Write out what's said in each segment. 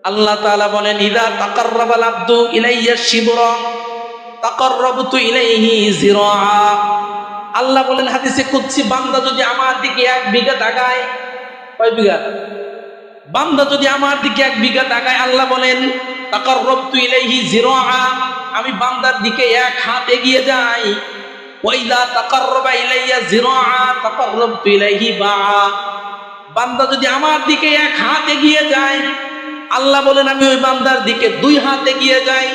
আল্লাহ তাআলা বলেন, ইযা তাকাররাবাল আবদু ইলাইয়া শিবরা তাকাররাবতু ইলাইহি যিরাআ। আল্লাহ বলেন হাদিসে কুদসি, বান্দা যদি আমার দিকে 1 বিঘা তাকায়, কয় বিঘা? বান্দা যদি আমার দিকে 1 বিঘা তাকায়, আল্লাহ বলেন তাকাররাবতু ইলাইহি যিরাআ, আমি বান্দার দিকে 1 হাত এগিয়ে যাই। ওয়া ইযা তাকাররাবা ইলাইয়া যিরাআ তাকাররাবতু ইলাইহি বাআ, বান্দা যদি আমার দিকে 1 হাত এগিয়ে যায়, আল্লাহ বলেন আমি ওই বান্দার দিকে 2 হাত এগিয়ে যাই।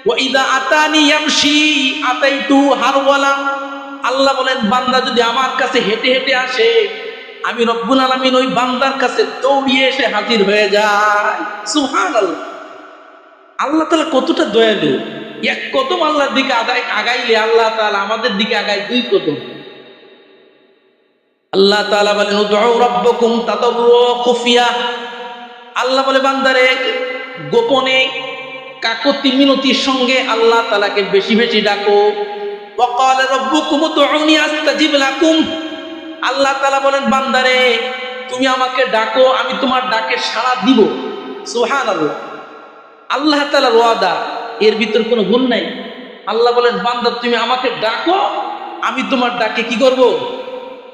ওয়া ইযা আতানি ইয়ামশি আতাইতু হারওয়ালা, আল্লাহ বলেন বান্দা যদি আমার কাছে হেঁটে হেঁটে আসে, আমি রব্বুল আলামিন ওই বান্দার কাছে দৌড়িয়ে এসে হাজির হয়ে যায়। সুবহানাল্লাহ। আল্লাহ তাআলা কতটা দয়ালু। 1 কদম আল্লাহর দিকে আগাইলে আল্লাহ তাআলা আমাদের দিকে আগায় 2 কদম। আল্লাহ তাআলা বলেন উদউ রাব্বাকুম তাদাররুআ খুফিয়া, আল্লাহ বলে বান্দারে গোপনে কাকতি মিনতির সঙ্গে আল্লাহ তাআলাকে বেশি বেশি ডাকো। ওয়া ক্বালা রাব্বুকুম উদউনি আস্তাজিব লাকুম, আল্লাহ তাআলা বলেন বান্দারে তুমি আমাকে ডাকো, আমি তোমার ডাকে সাড়া দিব। সুবহানাল্লাহ। আল্লাহ তাআলার ওয়াদা, এর ভিতর কোনো ভুল নাই। আল্লাহ বলেন বান্দা তুমি আমাকে ডাকো, আমি তোমার ডাকে কি করব?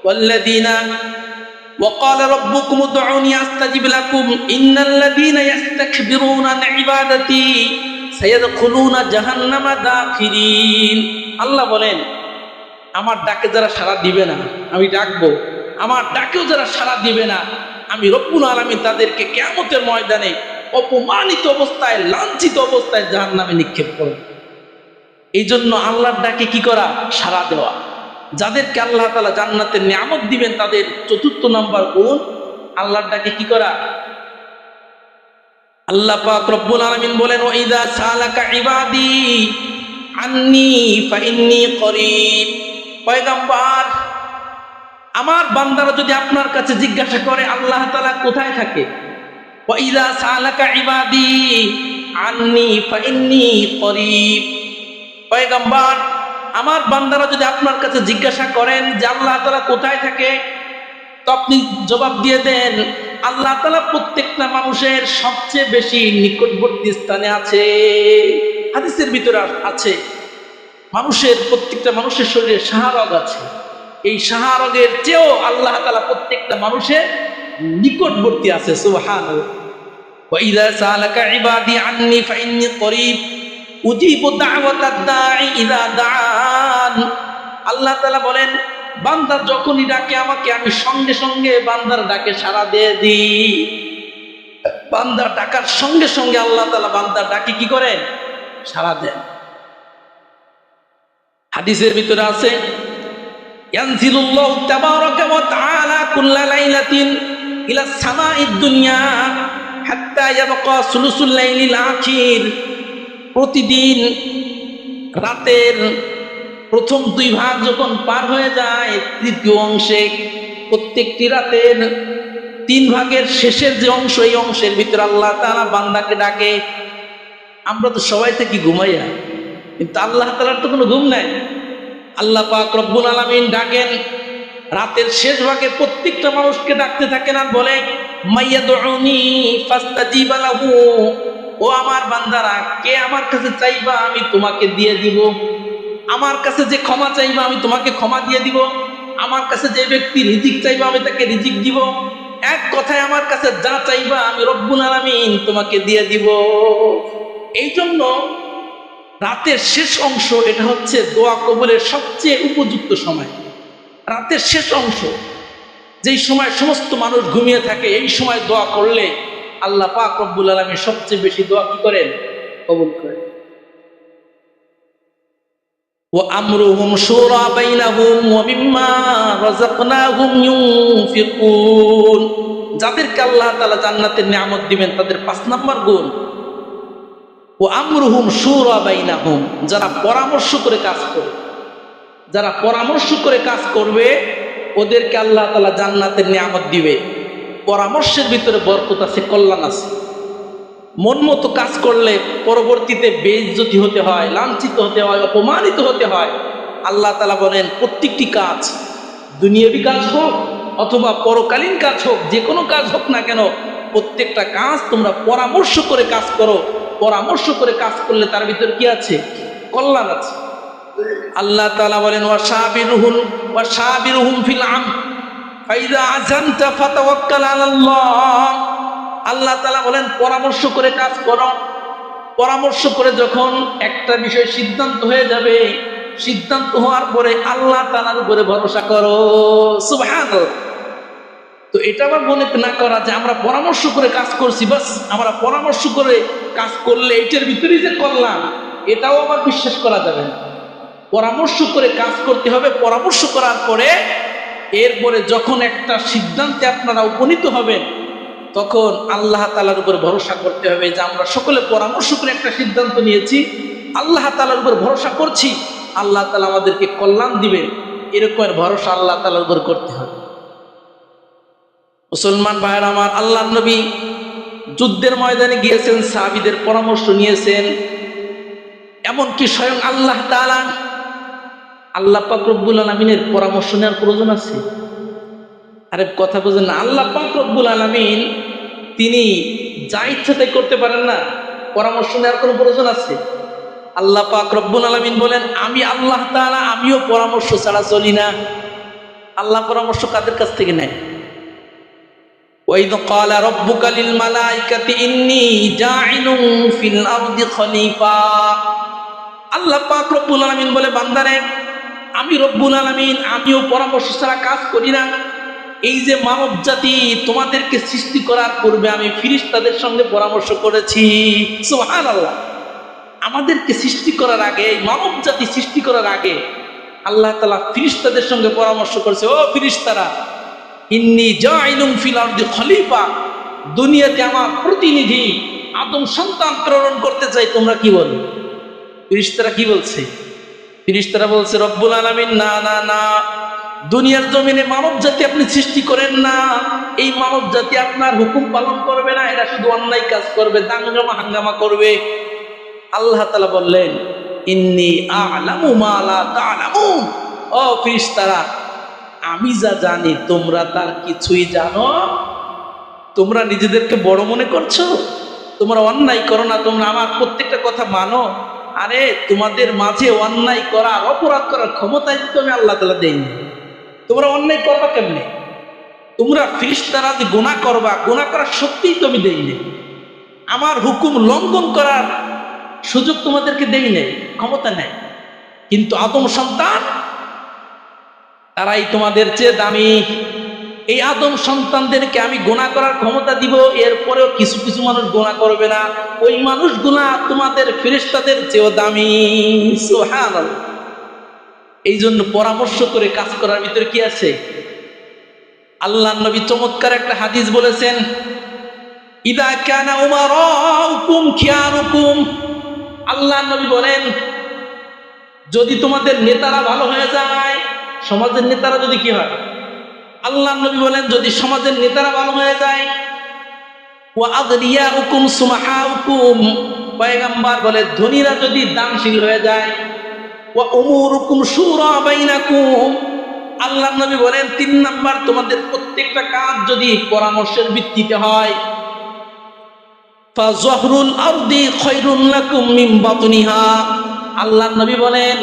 ওয়াল্লাযীনা ওয়া ক্বালা রাব্বুকুম উদউনি আস্তাজিব লাকুম ইন্নাল্লাযীনা ইস্তাকবিরুনা আন ইবাদাতি সায়াদখুলুনা জাহান্নামা দাখিরিন। আল্লাহ বলেন আমার ডাকে যারা সাড়া দিবে না, আমি ডাকবো, আমার ডাকেও যারা সাড়া দিবে না, আমি রব্বুল আলামিন তাদেরকে কিয়ামতের ময়দানে অপমানিত অবস্থায়, লাঞ্ছিত অবস্থায় জাহান্নামে নিক্ষেপ করব। এই জন্য আল্লাহর ডাকে কি করা? সাড়া দেওয়া। যাদেরকে আল্লাহ তাআলা জান্নাতের নিয়ামত দিবেন তাদের 4th নাম্বার গুণ আল্লাহর ডাকে কি করা। আল্লাহ পাক রব্বুল আলামিন বলেন ওয়া ইযা সালাকা ইবাদি আন্নী ফাইন্নী করিব, পয়গম্বর আমার বান্দারা যদি আপনার কাছে জিজ্ঞাসা করে আল্লাহ তাআলা কোথায় থাকে, ওয়া ইযা সালাকা ইবাদি আন্নী ফাইন্নী করিব, পয়গম্বর আমার বান্দারা যদি আপনার কাছে জিজ্ঞাসা করেন যে আল্লাহ তাআলা কোথায় থাকে, তো আপনি জবাব দিয়ে দেন আল্লাহ তাআলা প্রত্যেকটা মানুষের সবচেয়ে বেশি নিকটবর্তী স্থানে আছে। হাদিসের ভিতরে আছে মানুষের প্রত্যেকটা মানুষের শরীরে শাহরগ আছে, এই শাহরগের চেয়েও আল্লাহ তাআলা প্রত্যেকটা মানুষের নিকটবর্তী আছে। সুবহানাল্লাহ। ওয়া ইযা সালাকা ইবাদি আন্নী ফাইন্নী করিব উজিবু দাওয়াতাদ দাঈ ইযা দাআন, আল্লাহ তাআলা বলেন বান্দা যখনই ডাকে আমাকে, আমি সঙ্গে সঙ্গে বান্দার ডাকে সাড়া দিয়ে দিই। বান্দার ডাকার সঙ্গে সঙ্গে আল্লাহ তাআলা বান্দার ডাকে কি করেন? সাড়া দেন। হাদিসের ভিতরে আছে ইয়ানজিলুল্লাহু তাবারাকা ওয়া তাআলা কুল্লা লাইলাতিন ইলা সামাঈদ দুনিয়া হাত্তা ইয়াবকা সুলুসুল লাইলিল আখির, প্রতিদিন রাতের প্রথম 2 ভাগ যখন পার হয়ে যায়, 3য় অংশে, প্রত্যেকটি রাতের 3 ভাগের শেষের যে অংশ, এই অংশের ভিতরে আল্লাহ তাআলা বান্দাকে ডাকে। আমরা তো সবাই থেকে ঘুমাইয়া, কিন্তু আল্লাহ তাআলার তো কোনো ঘুম নাই। আল্লাহ পাক রব্বুল আলামিন ডাকেন রাতের শেষ ভাগে, প্রত্যেকটা মানুষকে ডাকতে থাকেন আর বলে মাইয়াদউনি ফাস্তাজিবা লাহু, ও আমার বান্দারা কে আমার কাছে চাইবা আমি তোমাকে দিয়ে দিব, আমার কাছে যে ক্ষমা চাইবা আমি তোমাকে ক্ষমা দিয়ে দিব, আমার কাছে যে ব্যক্তি রিজিক চাইবা আমি তাকে রিজিক দিব, এক কথায় আমার কাছে যা চাইবা আমি রব্বুল আলামিন তোমাকে দিয়ে দিব। এই জন্য রাতের শেষ অংশ এটা হচ্ছে দোয়া কবুলের সবচেয়ে উপযুক্ত সময়। রাতের শেষ অংশ, যেই সময় সমস্ত মানুষ ঘুমিয়ে থাকে, এই সময় দোয়া করলে আল্লাহ পাক রব্বুল আলামিন সবচেয়ে বেশি দোয়া কি করেন? কবুল করেন। ওয়া আমরুহুম শুরা বাইনাহুম ওয়া মিম্মা রাযাকনাহুম ইউনফিকুন, যাদেরকে আল্লাহ তাআলা জান্নাতের নিয়ামত দিবেন তাদের 5 নাম্বার গুণ ওয়া আমরুহুম শুরা বাইনাহুম, যারা পরামর্শ করে কাজ করে, যারা পরামর্শ করে কাজ করবে ওদেরকে আল্লাহ তাআলা জান্নাতের নিয়ামত দিবে। পরামর্শের ভিতরে বরকত আছে, কল্যাণ আছে। মন মতো কাজ করলে পরবর্তীতে বেইজ্জতি হতে হয়, লাঞ্ছিত হতে হয়, অপমানিত হতে হয়। আল্লাহ তাআলা বলেন প্রত্যেকটি কাজ, দুনিয়াবি কাজ হোক অথবা পরকালীন কাজ হোক, যে কোনো কাজ হোক না কেন, প্রত্যেকটা কাজ তোমরা পরামর্শ করে কাজ করো। পরামর্শ করে কাজ করলে তার ভিতর কি আছে? কল্যাণ আছে। আল্লাহ তাআলা বলেন ওয়াশাবিরুহুম ফিল আমর ফাইযা আযামতা ফাতাওয়াক্কাল আলাল্লাহ। আল্লাহ তাআলা বলেন পরামর্শ করে কাজ করো। পরামর্শ করে যখন একটা বিষয় সিদ্ধান্ত হয়ে যাবে, সিদ্ধান্ত হওয়ার পরে আল্লাহ তাআলার উপরে ভরসা করো। সুবহানাল্লাহ। তো এটা আবার মনে না করা যে আমরা পরামর্শ করে কাজ করছি, বাস আমরা পরামর্শ করে কাজ করলে এটার ভিতরেই যে কল্যাণ, এটাও আবার বিশ্বাস করা যাবে না। পরামর্শ করে কাজ করতে হবে। পরামর্শ করার পরে এরপরে যখন একটা সিদ্ধান্তে আপনারা উপনীত হবেন, তখন আল্লাহ তাআলার উপর ভরসা করতে হবে যে আমরা সকলে পরামর্শ করে একটা সিদ্ধান্ত নিয়েছি, আল্লাহ তাআলার উপর ভরসা করছি, আল্লাহ তাআলা আমাদেরকে কল্যাণ দিবেন, এরকমের ভরসা আল্লাহ তাআলার উপর করতে হবে। মুসলমান ভাইয়ের আমার, আল্লাহ নবী যুদ্ধের ময়দানে গিয়েছেন, সাহাবীদের পরামর্শ নিয়েছেন। এমনকি স্বয়ং আল্লাহ তাআলা, আল্লাহ পাক রব্বুল আলামিনের পরামর্শ নেওয়ার প্রয়োজন আছে? আরে কথা বুঝেন না, আল্লাহ পাক রব্বুল আলামিন তিনি যা ইচ্ছা তাই করতে পারেন না? পরামর্শ নেওয়ার কোনো প্রয়োজন আছে? আল্লাহ পাক রব্বুল আলামিন বলেন, আমি আল্লাহ তাআলা আমিও পরামর্শ ছাড়া চলি না। আল্লাহ পরামর্শ কাদের কাছ থেকে নেয়? ওয়াইদ ক্বালা রাব্বুকা লিল মালাইকাতি ইন্নী জাইলুন ফিল আরদি খলিফা। আল্লাহ পাক রব্বুল আলামিন বলে, বান্দারে আমি রব্বুল আলামিন আমিও পরামর্শ ছাড়া কাজ করি না। এই যে মানব জাতি তোমাদেরকে সৃষ্টি করার পূর্বে আমি ফেরেশতাদের সঙ্গে পরামর্শ করেছি। সুবহানাল্লাহ। আমাদেরকে সৃষ্টি করার আগে, মানব জাতি সৃষ্টি করার আগে আল্লাহ তাআলা ফেরেশতাদের সঙ্গে পরামর্শ করেছে, ও ফেরেশতারা, ইন্নী জাইলুন ফিল আরদি খলিফা, দুনিয়াতে আমার প্রতিনিধি আদম সন্তান প্রেরণ করতে চাই। তোমরা কি বলো? ফেরেশতারা কি বলছে? ফেরেশতারা বলছে, রব্বুল আলামিন না না না, দুনিয়ার জমিনে মানব জাতি আপনি সৃষ্টি করেন না। এই মানব জাতি আপনার হুকুম পালন করবে না, এরা শুধু অন্যায় কাজ করবে, দাঙ্গামা হাঙ্গামা করবে। আল্লাহ তাআলা বললেন, ইন্নী আ'লামু মা লা তা'লামুন। ও ফেরেশতারা, আমি যা জানি তোমরা তার কিছুই জানো। তোমরা নিজেদেরকে বড় মনে করছো, তোমরা অন্যায় করো না, তোমরা আমার প্রত্যেকটা কথা মানো। আরে তোমাদের মাঝে অন্যায় করার, অপরাধ করার ক্ষমতা তো আমি আল্লাহ তাআলা দেইনি। তোমরা অন্যায় করবা কেমনে? তোমরা ফেরেশতারা যে গুনাহ করবা, গুনাহ করার শক্তিই তো আমি দেইনি। আমার হুকুম লঙ্ঘন করার সুযোগ তোমাদেরকে দেই নাই, ক্ষমতা নেই। কিন্তু আদম সন্তান, তারাই তোমাদের চেয়ে দামি। এই আদম সন্তানদেরকে আমি গুনাহ করার ক্ষমতা দিব, এরপরেও কিছু কিছু মানুষ গুনাহ করবে না। ওই মানুষগুলা তোমাদের ফেরেশতাদের চেয়েও দামি। সুবহানাল্লাহ। এই জন্য পরামর্শ করে কাজ করার ভিতরে কি আছে? আল্লাহ নবী চমৎকার একটা হাদিস বলেছেন, ইদা কানা উমারাউকুম খিয়ারুকুম। আল্লাহ নবী বলেন, যদি তোমাদের নেতারা ভালো হয়ে যায়, সমাজের নেতারা যদি কি হয়, আল্লাহ নবী বলেন যদি সমাজের নেতারা ভালো হয়ে যায়, ওয়া আগনিয়াউকুম সুমাহাউকুম, পয়গম্বর বলে ধনীরা যদি দানশীল হয়ে যায়, ওয়া উমুরুকুম শুরা বাইনাকুম, আল্লাহ নবী বলেন 3 নাম্বার, তোমাদের প্রত্যেকটা কাজ যদি পরামর্শের ভিত্তিতে হয়, ফাযহরুল আরদি খায়রুন লাকুম মিন বাতনিহা। আল্লাহ নবী বলেন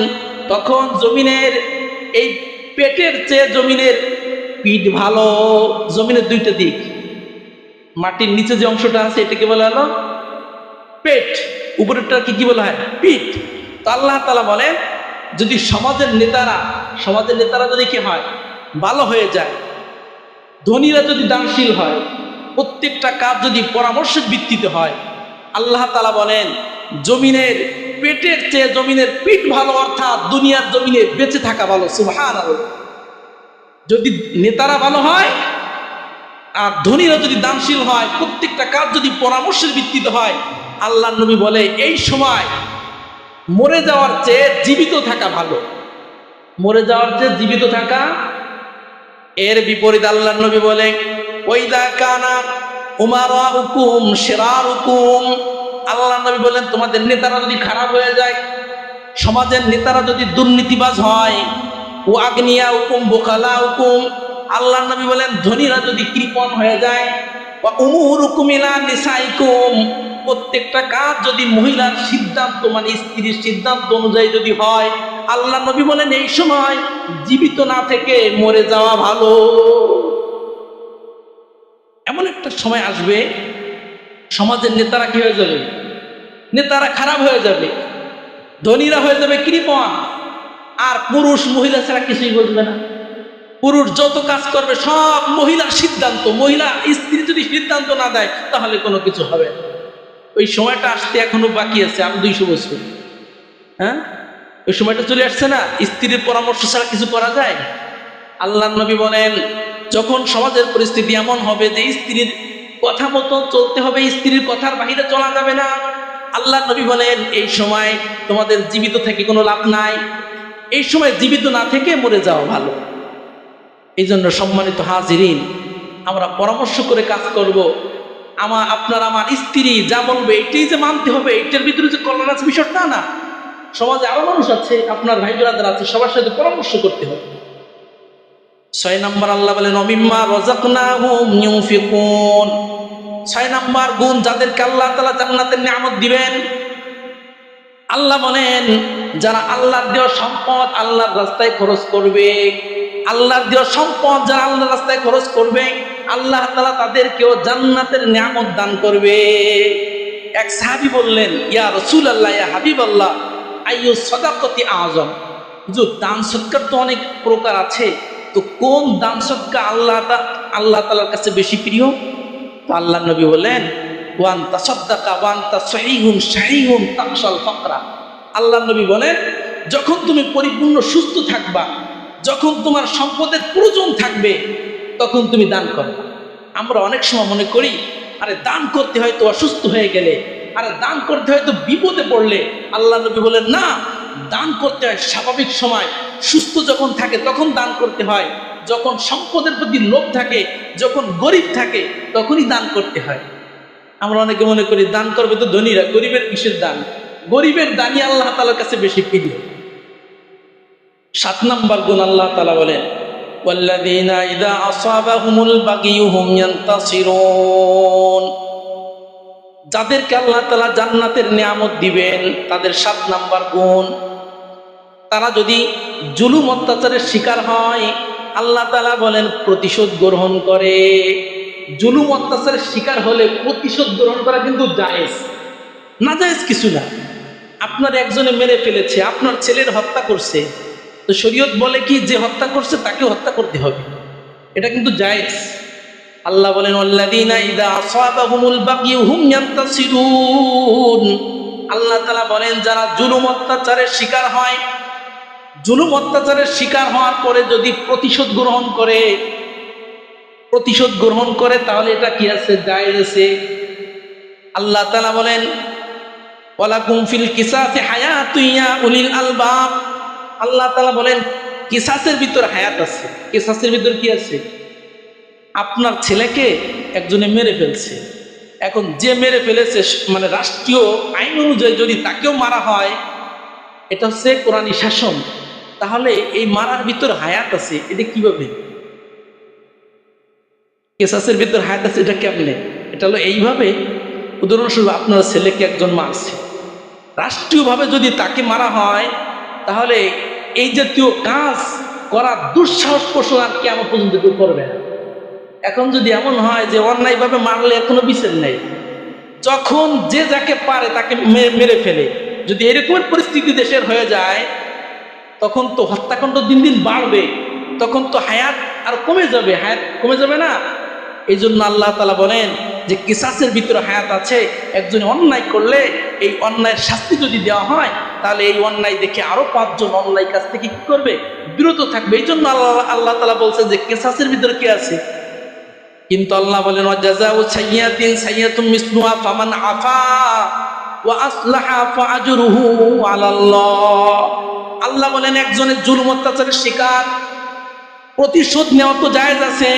তখন জমিনের এই পেটের চেয়ে জমিনের পিঠ ভালো। জমিনের দুইটা দিক, মাটির নিচে যে অংশটা আছে এটাকে বলা হলো পেট, উপরেরটা কি বলা হয়? পিঠ। তো আল্লাহ তাআলা বলেন যদি সমাজের নেতারা যদি কি হয়, ভালো হয়ে যায়, ধনীরা যদি দানশীল হয়, প্রত্যেকটা কাজ যদি পরামর্শের ভিত্তিতে হয়, আল্লাহ তাআলা বলেন জমিনের পেটের চেয়ে জমিনের পিঠ ভালো, অর্থাৎ দুনিয়ার জমিনে বেঁচে থাকা ভালো। সুবহানাল্লাহ। যদি নেতারা ভালো হয় আর ধনীরা যদি দানশীল হয়, প্রত্যেকটা কাজ যদি পরামর্শের ভিত্তিতে হয়, আল্লাহ নবী বলে এই সময় মরে যাওয়ার চেয়ে জীবিত থাকা ভালো। মরে যাওয়ার চেয়ে জীবিত থাকা। এর বিপরীত আল্লাহ নবী বলে, ওয়াইদা কানা উমারাউকুম শিরারুকুম, আল্লাহ নবী বলেন তোমাদের নেতারা যদি খারাপ হয়ে যায়, সমাজের নেতারা যদি দুর্নীতিবাজ হয়, ওয়া আগনিয়াউকুম বুখালাউকুম, আল্লাহ নবী বলেন ধনীরা যদি কৃপণ হয়ে যায়, ওয়া উমুরুকুম ইলা নিসাইকুম, প্রত্যেকটা কাজ যদি মহিলার সিদ্ধান্ত মানে স্ত্রীর সিদ্ধান্ত অনুযায়ী যদি হয়, আল্লাহ নবী বলেন এই সময় জীবিত না থেকে মরে যাওয়া ভালো। এমন একটা সময় আসবে সমাজের নেতারা কি হয়ে যাবে? নেতারা খারাপ হয়ে যাবে, ধনীরা হয়ে যাবে কৃপণ, আর পুরুষ মহিলা ছাড়া কিছুই বুঝবে না। পুরুষ যত কাজ করবে সব মহিলার সিদ্ধান্ত, মহিলা স্ত্রী যদি সিদ্ধান্ত না দেয় তাহলে কোনো কিছু হবে না। ওই সময়টা আসতে এখনো বাকি আছে, আমি 200 বছর। হ্যাঁ, ওই সময়টা চলে আসছে না। স্ত্রীর পরামর্শ ছাড়া কিছু করা যায়? আল্লাহ নবী বলেন যখন সমাজের পরিস্থিতি এমন হবে যে স্ত্রীর কথা মতো চলতে হবে, স্ত্রীর কথার বাহিরে চলা যাবে না, আল্লাহ নবী বলেন এই সময় তোমাদের জীবিত থেকে কোনো লাভ নাই, এই সময় জীবিত না থেকে মরে যাওয়া ভালো। এই জন্য সম্মানিত হাজিরিন, আমরা পরামর্শ করে কাজ করব। আপনার আমার স্ত্রী যা বলবে এটাই যে মানতে হবে, এটার ভিতরে যে কল্যাণ আছে বিষয়টা না। সমাজে আরো মানুষ আছে, আপনার ভাই ব্রাদার আছে, সবার সাথে পরামর্শ করতে হবে। 6 নম্বর আল্লাহ বলেন ওমিম্মা রাযাকনাহুম ইউনফিকুন। 6 নম্বর গুণ যাদেরকে আল্লাহ তাআলা জান্নাতের নিয়ামত দিবেন। আল্লাহ বলেন যারা আল্লাহর দেওয়া সম্পদ আল্লাহর রাস্তায় খরচ করবে, আল্লাহর দেওয়া সম্পদ যারা আল্লাহর রাস্তায় খরচ করবে, আল্লাহ তাআলা তাদেরকেও জান্নাতের নিয়ামত দান করবে। এক সাহাবী বললেন ইয়া রাসূলুল্লাহ, ইয়া হাবিবাল্লাহ, আইয়ু সাদাকাতি আযম। হুজুর, দান সদকার তো অনেক প্রকার আছে, তো কোন দান সদকা আল্লাহ তাআলার কাছে বেশি প্রিয়? তো আল্লাহ নবী বলেন ওয়ান তাসাদদাকা ওয়ান তাসহিহুন শাহিহুন তাকশাল ফাকরা। আল্লাহ নবী বলেন যখন তুমি পরিপূর্ণ সুস্থ থাকবা, যখন তোমার সম্পদের প্রয়োজন থাকবে, তখন তুমি দান করবা। আমরা অনেক সময় মনে করি আরে দান করতে হয় তো অসুস্থ হয়ে গেলে, আরে দান করতে হয় তো বিপদে পড়লে। আল্লাহ নবী বলেন না, দান করতে হয় স্বাভাবিক সময়, সুস্থ যখন থাকে তখন দান করতে হয়। যখন সম্পদের প্রতি লোভ থাকে, যখন গরিব থাকে, তখনই দান করতে হয়। আমরা অনেকে মনে করি দান করবে তো ধনীরা, গরিবের কিসের দান? গরিবের দানই আল্লাহ তাআলার কাছে বেশি প্রিয়। 7 নম্বর গুণ আল্লাহ তাআলা বলেন ওয়াল্লাযীনা ইযা আসাবাহুমুল বাগয়ু হুম ইয়ানতাসিরুন। যাদেরকে আল্লাহ তাআলা জান্নাতের নিয়ামত দিবেন তাদের 7 নম্বর গুণ, তারা যদি জুলুম অত্যাচারের শিকার হয়, আল্লাহ তাআলা বলেন প্রতিশোধ গ্রহণ করে। জুলুম অত্যাচারের শিকার হলে প্রতিশোধ গ্রহণ করা কিন্তু জায়েজ, না জায়েজ কিছু না। আপনার একজনে মেরে ফেলেছে, আপনার ছেলের হত্যা করছে, তো শরীয়ত বলে কি যে হত্যা করছে তাকে হত্যা করতে হবে, এটা কিন্তু জায়েজ। আল্লাহ বলেন ওয়াল্লাযীনা ইযা আসাবাহুমুল বাগয়ু হুম ইয়ানতাসিরুন। আল্লাহ তাআলা বলেন যারা জুলুম অত্যাচারের শিকার হয়, জুলুম অত্যাচারের শিকার হওয়ার পরে যদি প্রতিশোধ গ্রহণ করে তাহলে এটা কি আছে? জায়েজ আছে। আল্লাহ তাআলা বলেন ওয়ালাকুম ফিল কিসাসি হায়াতুন ইয়া উলিল আলবাব। আল্লাহ তাআলা বলেন কিসাসের ভিতর হায়াত আছে। কিসাসের ভিতর কি আছে? আপনার ছেলেকে একজনে মেরে ফেলছে, এখন যে মেরে ফেলেছে মানে রাষ্ট্রীয় আইন অনুযায়ী যদি তাকেও মারা হয়, এটা হচ্ছে কোরআনী শাসন, তাহলে এই মারার ভিতর হায়াত আছে। এটা কিভাবে? কেসাসের ভিতর হায়াত আছে এটা কেমনে? এটা হলো এইভাবে, উদাহরণস্বরূপ আপনার ছেলেকে একজন মারছে, রাষ্ট্রীয়ভাবে যদি তাকে মারা হয় তাহলে এই জাতীয় কাজ করার দুঃসাহস পোষণ আর কিয়ামত পর্যন্ত কেউ করবে না। এখন যদি এমন হয় যে অন্যায়ভাবে মারলে এখনো বিচার নেই, যখন যে যাকে পারে তাকে মেরে ফেলে, যদি এরকমের পরিস্থিতি দেশের হয়ে যায় তখন তো হত্যাকাণ্ড দিন দিন বাড়বে, তখন তো হায়াত আর কমে যাবে, হায়াত কমে যাবে না? এই জন্য আল্লাহ তাআলা বলেন যে কিসাসের ভিতরে হায়াত আছে। একজন অন্যায় করলে এই অন্যায়ের শাস্তি যদি দেওয়া হয় তাহলে এই অন্যায় দেখে আরো 5 জন অন্যায় কাজ থেকে কি করবে? বিরত থাকবে। এই জন্য আল্লাহ তাআলা বলছে যে কিসাসের ভিতরে কি আছে। কিন্তু আল্লাহ বলেন ওয়াজাযাউ সাইয়্যাতিন সাইয়্যাতুম মিসলুহা ফামান আফা ওয়া আসলাহা ফাআজরুহু আলাল্লাহ। আল্লাহ বলেন একজনের জুলুম অত্যাচারের শিকার, প্রতিশোধ নেওয়া তো জায়েজ আছে,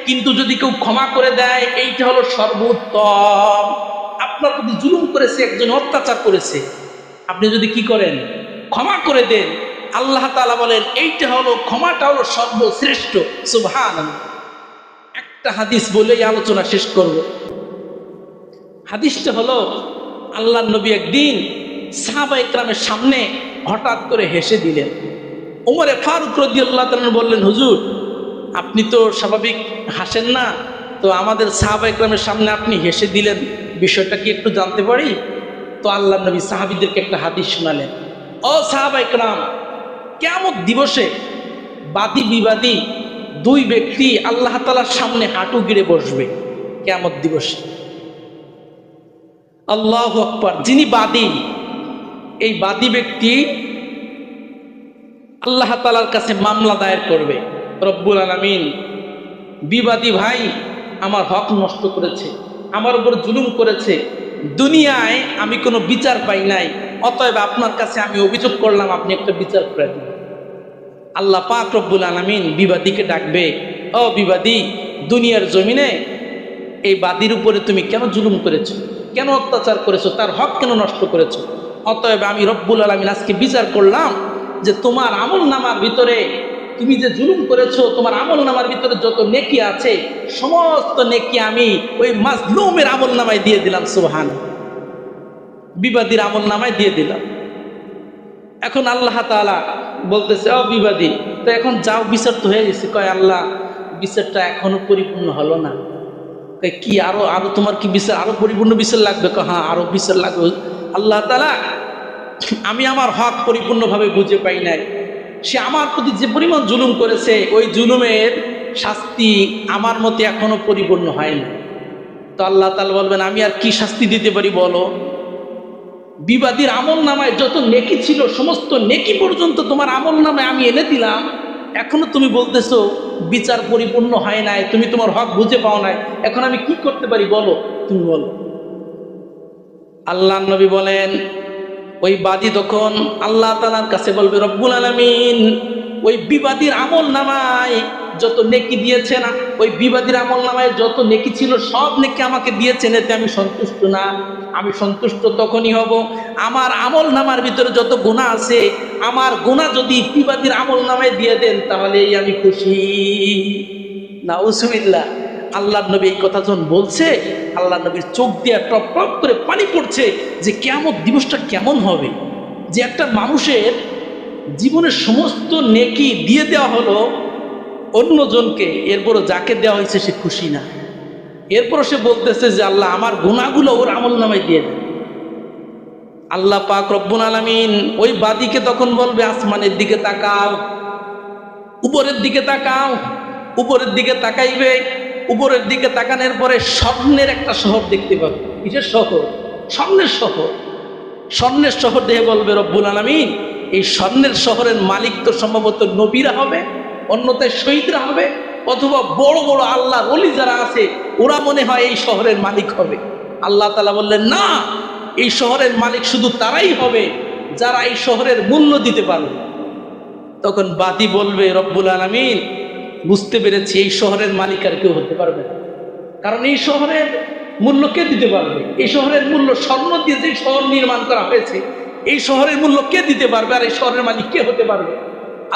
কিন্তু যদি কেউ ক্ষমা করে দেয় এইটা হলো সর্বোত্তম। আপনার প্রতি জুলুম করেছে, একজন অত্যাচার করেছে, আপনি যদি কি করেন? ক্ষমা করে দেন। আল্লাহ তাআলা বলেন এইটা হলো, ক্ষমাটা হলো সর্বশ্রেষ্ঠ। সুবহানাল্লাহ। একটা একটা হাদিস বলেই আলোচনা শেষ করব। হাদিসটা হলো, আল্লাহর নবী একদিন সাহাবা ইকরামের সামনে হঠাৎ করে হেসে দিলেন। ওমরে ফারুক রাদিয়াল্লাহু তাআলা বললেন, হুজুর আপনি তো স্বাভাবিক হাসেন না, তো আমাদের সাহাবা ইকরামের সামনে আপনি হেসে দিলেন, বিষয়টা কি একটু জানতে পারি? তো আল্লাহর নবী সাহাবীদেরকে একটা হাদিস শোনালেন। ও সাহাবা ইকরাম, কিয়ামত দিবসে বাদী বিবাদী দুই ব্যক্তি আল্লাহ তাআলার সামনে হাঁটু গেড়ে বসবে কিয়ামত দিবসে। আল্লাহু আকবার। যিনি বাদী, এই বাদী ব্যক্তি আল্লাহ তাআলার কাছে মামলা দায়ের করবে, রব্বুল আলামিন বিবাদী ভাই আমার হক নষ্ট করেছে, আমার উপর জুলুম করেছে, দুনিয়ায় আমি কোনো বিচার পাই নাই, অতএব আপনার কাছে আমি অভিযোগ করলাম, আপনি একটা বিচার করে দিন। আল্লাহ পাক রব্বুল আলামিন বিবাদীকে ডাকবে, ও বিবাদী, দুনিয়ার জমিনে এই বাদীর উপরে তুমি কেন জুলুম করেছো, কেন অত্যাচার করেছো, তার হক কেন নষ্ট করেছো? অতএব আমি রব্বুল আলামিন আজকে বিচার করলাম যে তোমার আমল নামার ভিতরে তুমি যে জুলুম করেছো, তোমার আমল নামার ভিতরে যত নেকি আছে সমস্ত নেকি আমি ওই মাজলুমের আমল নামায় দিয়ে দিলাম। সুবহান। বিবাদীর আমল নামায় দিয়ে দিলাম। এখন আল্লাহ তাআলা বলতেছে, ও বিবাদী, তো এখন যাও, বিচার তো হয়ে গেছে। কয় আল্লাহ, বিচারটা এখনো পরিপূর্ণ হলো না। কি আরো আরো তোমার কি বিচার, আরো পরিপূর্ণ বিচার লাগবে? হ্যাঁ, আরো বিচার লাগবে। আল্লাহ তাআলা, আমি আমার হক পরিপূর্ণভাবে বুঝে পাই নাই, সে আমার প্রতি যে পরিমাণ জুলুম করেছে ওই জুলুমের শাস্তি আমার মতে এখনো পরিপূর্ণ হয়নি। তো আল্লাহ তাআলা বলবেন, আমি আর কি শাস্তি দিতে পারি বলো? বিবাদীর আমল নামায় যত নেকি ছিল সমস্ত নেকি পর্যন্ত তোমার আমল নামায় আমি এনে দিলাম, এখনো তুমি বলতেছো বিচার পরিপূর্ণ হয় নাই, তুমি তোমার হক বুঝে পাও নাই, এখন আমি কি করতে পারি বলো, তুমি বলো। আল্লাহর নবী বলেন, ওই বাদী তখন আল্লাহ তাআলার কাছে বলবে, রব্বুল আলামিন ওই বিবাদীর আমল নামায় যত নেকি দিয়েছেন, ওই বিবাদীর আমল নামায় যত নেকি ছিল সব নেকি আমাকে দিয়েছেন, এতে আমি সন্তুষ্ট না। আমি সন্তুষ্ট তখনই হব আমার আমল নামার ভিতরে যত গুনাহ আছে, আমার গুনাহ যদি বিবাদীর আমল নামায় দিয়ে দেন তাহলেই আমি খুশি। নাউজুবিল্লাহ। আল্লাহর নবী এই কথা যখন বলছে, আল্লাহর নবীর চোখ দিয়ে টপ টপ করে পানি পড়ছে যে কিয়ামত দিবসটা কেমন হবে, যে একটা মানুষের জীবনের সমস্ত নেকি দিয়ে দেওয়া হলো অন্যজনকে, এরপরও যাকে দেওয়া হয়েছে সে খুশি না, এরপরও সে বলতেছে যে আল্লাহ আমার গুনাহগুলো ওর আমল নামায় দিয়ে দেন। আল্লাহ পাক রব্বুল আলামিন ওই বাদীকে তখন বলবে, আসমানের দিকে তাকাও, উপরের দিকে তাকাও। উপরের দিকে তাকাইবে, উপরের দিকে তাকানোর পরে স্বর্ণের একটা শহর দেখতে পাবে। কিসের শহর? স্বর্ণের শহর। স্বর্ণের শহর দেখে বলবে রব্বুল আলামিন, এই স্বর্ণের শহরের মালিক তো সম্ভবত নবীরা হবে, অন্যথায় শহীদরা হবে, অথবা বড় বড় আল্লাহর ওলি যারা আছে ওরা মনে হয় এই শহরের মালিক হবে। আল্লাহ তাআলা বললেন, না, এই শহরের মালিক শুধু তারাই হবে যারা এই শহরের মূল্য দিতে পারবে। তখন বাদী বলবে, রব্বুল আলামিন বুঝতে পেরেছি, এই শহরের মালিক আর কেউ হতে পারবে না, কারণ এই শহরের মূল্য কে দিতে পারবে? এই শহরের মূল্য স্বর্ণ দিয়ে যে শহর নির্মাণ করা হয়েছে, এই শহরের মূল্য কে দিতে পারবে? আর এই শহরের মালিক কে হতে পারবে?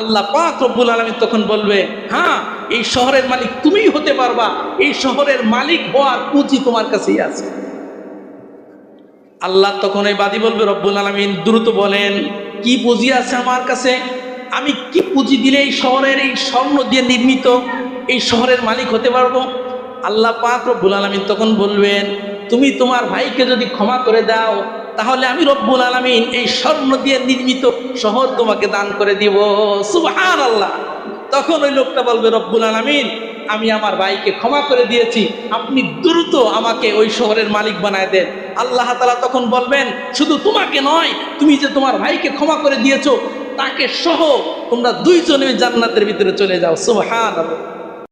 আল্লাহ পাক রব্বুল আলামিন তখন বলবে, হ্যাঁ, এই শহরের মালিক তুমিই হতে পারবা, এই শহরের মালিক হওয়ার পুঁজি তোমার কাছেই আছে। আল্লাহ তখন এই বাদী বলবে, রব্বুল আলামিন দ্রুত বলেন, কি পুঁজি আছে আমার কাছে? আমি কি পুঁজি দিলে এই শহরের এই স্বর্ণ দিয়ে নির্মিত এই শহরের মালিক হতে পারবো? আল্লাহ পাক রব্বুল আলামিন তখন বলবেন, তুমি তোমার ভাইকে যদি ক্ষমা করে দাও তাহলে আমি রব্বুল আলামিন এই স্বর্ণ দিয়ে নির্মিত শহর তোমাকে দান করে দিব। সুবহানাল্লাহ। তখন ওই লোকটা বলবে, রব্বুল আলামিন আমি আমার ভাইকে ক্ষমা করে দিয়েছি, আপনি দ্রুত আমাকে ওই শহরের মালিক বানায় দেন। আল্লাহ তাআলা তখন বলবেন, শুধু তোমাকে নয়, তুমি যে তোমার ভাইকে ক্ষমা করে দিয়েছো তাকে সহ তোমরা দুইজনে জান্নাতের ভিতরে চলে যাও। সুবহানাল্লাহ।